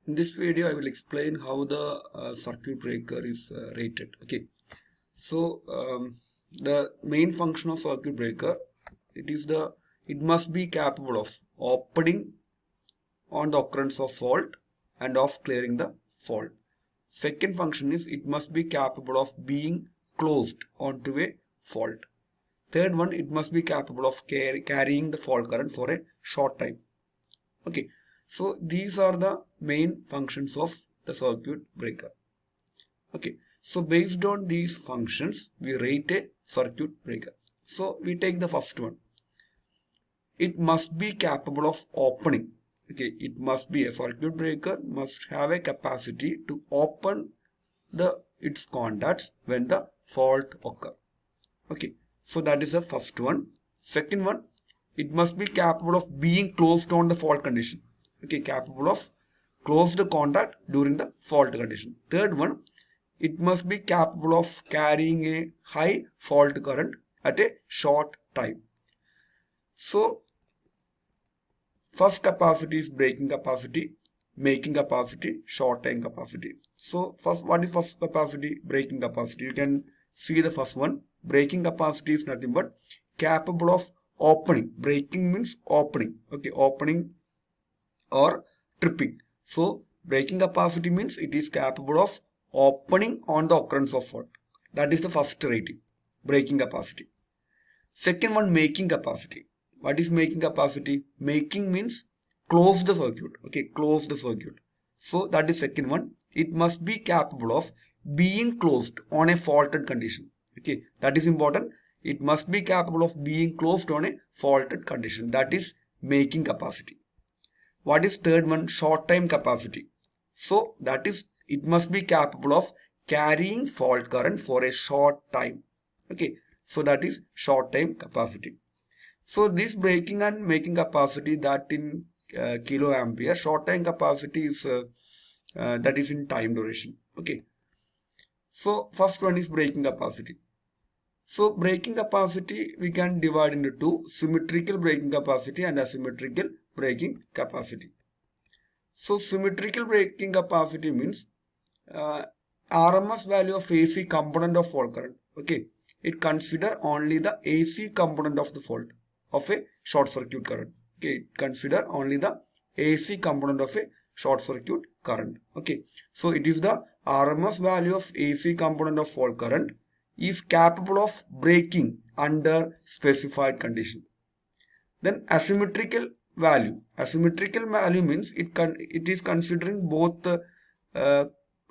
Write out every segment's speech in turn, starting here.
In this video, I will explain how the circuit breaker is rated. Okay, so the main function of circuit breaker, it must be capable of opening on the occurrence of fault and of clearing the fault. Second function is it must be capable of being closed onto a fault. Third one, it must be capable of carrying the fault current for a short time. Okay, so these are the main functions of the circuit breaker. Okay, so based on these functions, we rate a circuit breaker. So we take the first one. It must be capable of opening. Okay, it must be a circuit breaker must have a capacity to open its contacts when the fault occur. Okay, so that is the first one. Second one, it must be capable of being closed on the fault condition. Okay, capable of close the contact during the fault condition. Third one, it must be capable of carrying a high fault current at a short time. So first capacity is breaking capacity, making capacity, short time capacity. So first, what is first capacity? Breaking capacity. You can see the first one. Breaking capacity is nothing but capable of opening. Breaking means opening. Okay, opening or tripping. So breaking capacity means it is capable of opening on the occurrence of fault. That is the first rating. Breaking capacity. Second one, making capacity. What is making capacity? Making means close the circuit. Okay, close the circuit. So that is second one. It must be capable of being closed on a faulted condition. Okay, that is important. It must be capable of being closed on a faulted condition. That is making capacity. What is third one? Short time capacity. So that is it must be capable of carrying fault current for a short time. Okay, so that is short time capacity. So this breaking and making capacity, that in kiloampere, short time capacity is that is in time duration. Okay, so first one is breaking capacity. So breaking capacity we can divide into two: symmetrical breaking capacity and asymmetrical breaking capacity. So symmetrical breaking capacity means RMS value of AC component of fault current. Okay, it consider only the AC component of the fault of a short circuit current. Okay, it consider only the AC component of a short circuit current. Okay, so it is the RMS value of AC component of fault current is capable of breaking under specified condition. Then asymmetrical value. Asymmetrical value means it is considering both the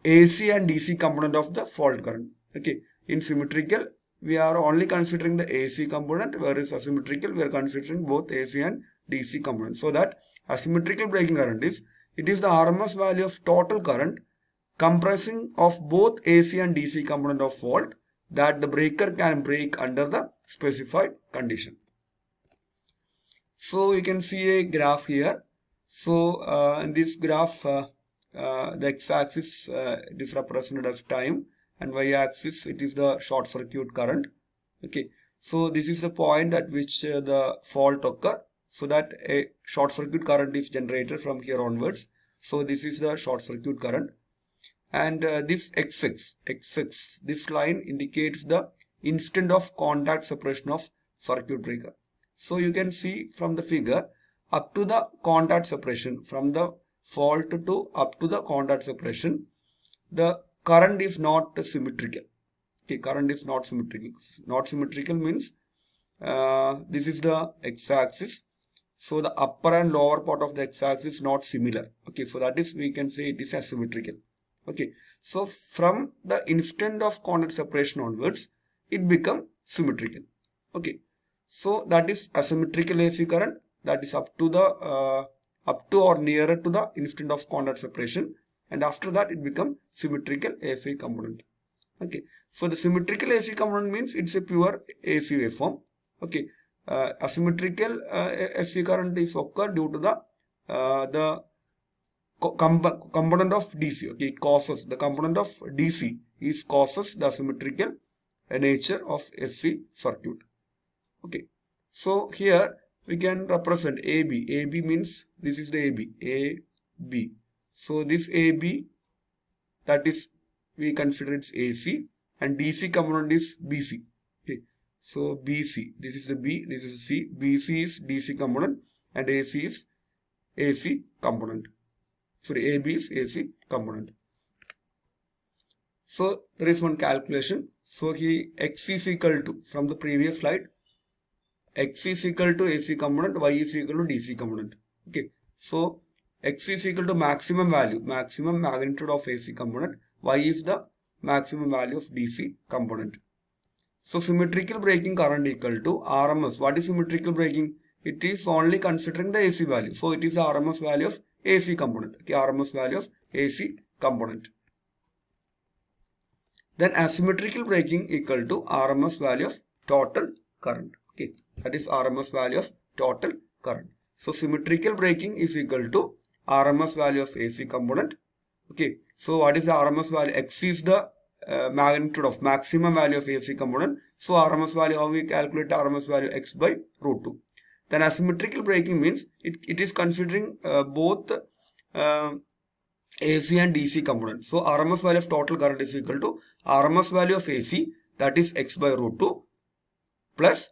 AC and DC component of the fault current. Okay, in symmetrical we are only considering the AC component, whereas asymmetrical we are considering both AC and DC component. So that asymmetrical breaking current is the RMS value of total current comprising of both AC and DC component of fault that the breaker can break under the specified condition. So you can see a graph here. So in this graph, the x-axis it is represented as time, and y-axis it is the short circuit current. Okay, so this is the point at which the fault occur, so that a short circuit current is generated from here onwards. So this is the short circuit current, and this x6, this line indicates the instant of contact separation of circuit breaker. So you can see from the figure, up to the contact separation, from the fault to up to the contact separation, the current is not symmetrical. Okay, current is not symmetrical. Not symmetrical means this is the x-axis. So the upper and lower part of the x-axis is not similar. Okay, so that is, we can say it is asymmetrical. Okay, so from the instant of contact separation onwards, it become symmetrical. Okay, so that is asymmetrical AC current, that is up to or nearer to the instant of contact separation, and after that it become symmetrical AC component. Okay, so the symmetrical AC component means it's a pure AC waveform. Okay, asymmetrical AC current is occur due to the component of DC. Okay, it causes the component of DC causes the asymmetrical nature of AC circuit. Okay, so here we can represent AB. AB means this is the AB. AB. So this AB, that is, we consider it's AC, and DC component is BC. Okay. So BC, this is the B, this is the C. BC is DC component and AC is AC component. Sorry, AB is AC component. So there is one calculation. So X is equal to, from the previous slide, X is equal to AC component, Y is equal to DC component. Okay. So X is equal to maximum value, maximum magnitude of AC component. Y is the maximum value of DC component. So symmetrical braking current equal to RMS. What is symmetrical braking? It is only considering the AC value. So it is the RMS value of AC component. Okay, RMS value of AC component. Then asymmetrical braking equal to RMS value of total current. Okay, that is RMS value of total current. So symmetrical braking is equal to RMS value of AC component. Okay, so what is the RMS value? X is the magnitude of maximum value of AC component. So RMS value, how we calculate RMS value? X by root 2. Then asymmetrical braking means it is considering both AC and DC component. So RMS value of total current is equal to RMS value of AC, that is X by root 2, plus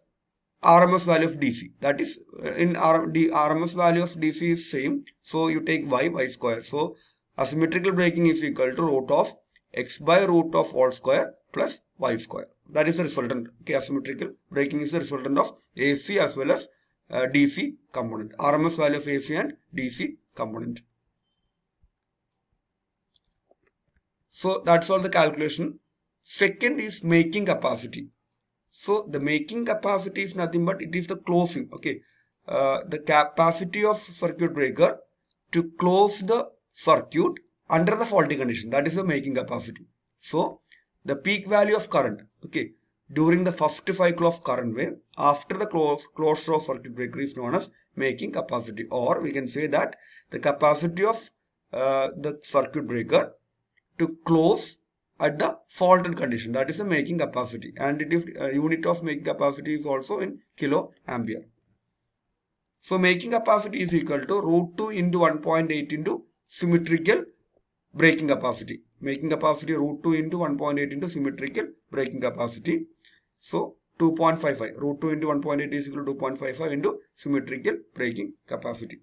RMS value of DC, that is RMS value of DC is same. So you take y square. So asymmetrical braking is equal to root of X by root of all square plus y square. That is the resultant. Okay, asymmetrical braking is the resultant of AC as well as DC component. RMS value of AC and DC component. So that's all the calculation. Second is making capacity. So the making capacity is nothing but it is the closing. Okay, the capacity of circuit breaker to close the circuit under the faulty condition. That is the making capacity. So the peak value of current, okay, during the first cycle of current wave after the closure of circuit breaker is known as making capacity, or we can say that the capacity of the circuit breaker to close at the faulted condition, that is the making capacity, and it is unit of making capacity is also in kilo ampere. So making capacity is equal to root 2 into 1.8 into symmetrical braking capacity. Making capacity root 2 into 1.8 into symmetrical braking capacity. So 2.55. Root 2 into 1.8 is equal to 2.55 into symmetrical braking capacity.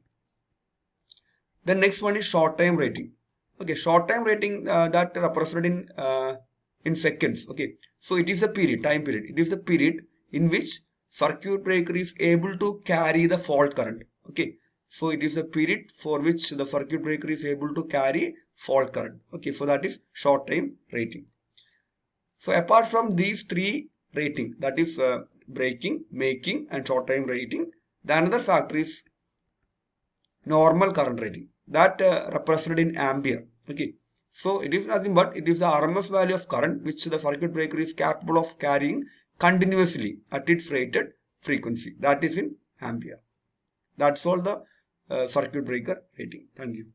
The next one is short time rating. Okay, short time rating that represented in seconds. Okay, so it is the period, time period. It is the period in which circuit breaker is able to carry the fault current. Okay, so it is the period for which the circuit breaker is able to carry fault current. Okay, so that is short time rating. So apart from these three rating, that is braking, making and short time rating, the another factor is normal current rating, that represented in ampere. Okay, so it is nothing but it is the RMS value of current which the circuit breaker is capable of carrying continuously at its rated frequency, that is in ampere. That's all the circuit breaker rating. Thank you.